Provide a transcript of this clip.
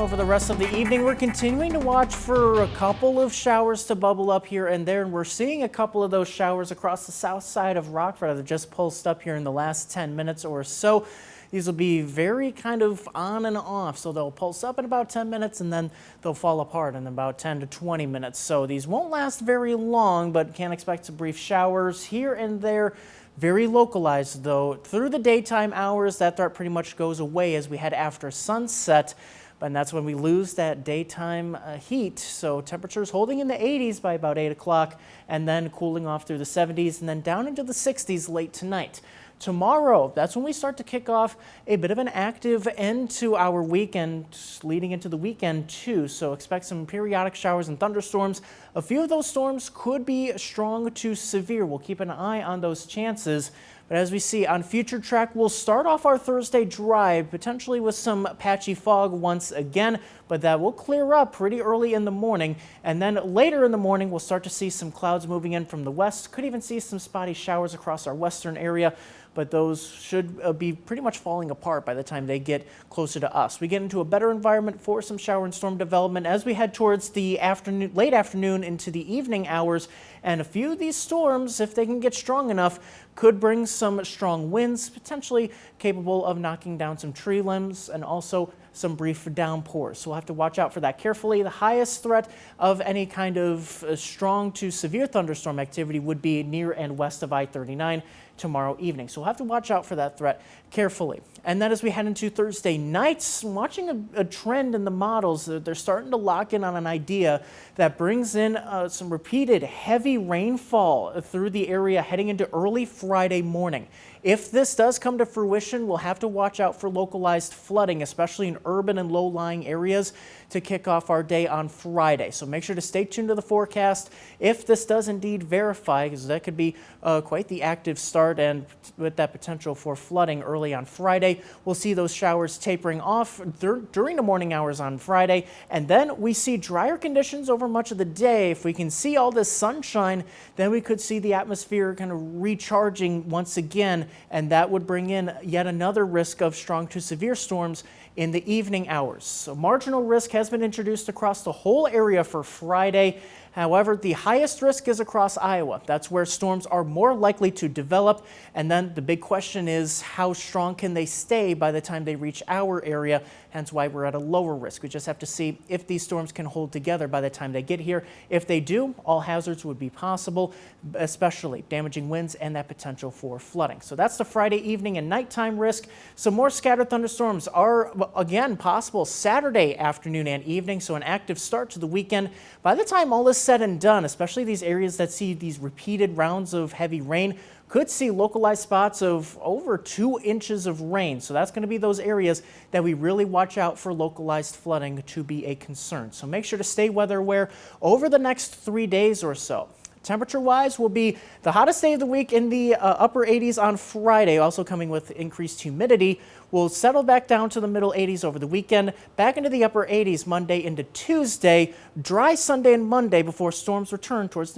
over the rest of the evening. We're continuing to watch for a couple of showers to bubble up here and there, and we're seeing a couple of those showers across the south side of Rockford that have just pulsed up here in the last 10 minutes or so. These will be very kind of on and off, so they'll pulse up in about 10 minutes and then they'll fall apart in about 10 to 20 minutes. So these won't last very long, but can expect some brief showers here and there. Very localized though. Through the daytime hours, that threat pretty much goes away as we head after sunset. And that's when we lose that daytime heat. So temperatures holding in the 80s by about 8 o'clock and then cooling off through the 70s and then down into the 60s late tonight. Tomorrow, that's when we start to kick off a bit of an active end to our weekend, leading into the weekend too. So expect some periodic showers and thunderstorms. A few of those storms could be strong to severe. We'll keep an eye on those chances. But as we see on Future Track, we'll start off our Thursday drive, potentially with some patchy fog once again, but that will clear up pretty early in the morning. And then later in the morning, we'll start to see some clouds moving in from the west. Could even see some spotty showers across our western area, but those should be pretty much falling apart by the time they get closer to us. We get into a better environment for some shower and storm development as we head towards the afternoon, late afternoon into the evening hours. And a few of these storms, if they can get strong enough, could bring some strong winds, potentially capable of knocking down some tree limbs and also some brief downpours. So we'll have to watch out for that carefully. The highest threat of any kind of strong to severe thunderstorm activity would be near and west of I-39 tomorrow evening. So we'll have to watch out for that threat carefully. And then as we head into Thursday nights, watching a trend in the models, they're starting to lock in on an idea that brings in some repeated heavy rainfall through the area heading into early Friday morning. If this does come to fruition, we'll have to watch out for localized flooding, especially in urban and low-lying areas, to kick off our day on Friday. So make sure to stay tuned to the forecast if this does indeed verify, because that could be quite the active start, and with that potential for flooding early on Friday. We'll see those showers tapering off during the morning hours on Friday, and then we see drier conditions over much of the day. If we can see all this sunshine, then we could see the atmosphere kind of recharging once again, and that would bring in yet another risk of strong to severe storms in the evening hours. So marginal risk has been introduced across the whole area for Friday. However, the highest risk is across Iowa. That's where storms are more likely to develop. And then the big question is, how strong can they stay by the time they reach our area? Hence why we're at a lower risk. We just have to see if these storms can hold together by the time they get here. If they do, all hazards would be possible, especially damaging winds and that potential for flooding. So that's the Friday evening and nighttime risk. Some more scattered thunderstorms are again possible Saturday afternoon and evening. So an active start to the weekend. By the time all is said and done, especially these areas that see these repeated rounds of heavy rain, could see localized spots of over 2 inches of rain. So that's going to be those areas that we really watch out for localized flooding to be a concern. So make sure to stay weather aware over the next 3 days or so. Temperature-wise, will be the hottest day of the week in the upper 80s on Friday, also coming with increased humidity. We'll settle back down to the middle 80s over the weekend, back into the upper 80s Monday into Tuesday, dry Sunday and Monday before storms return towards the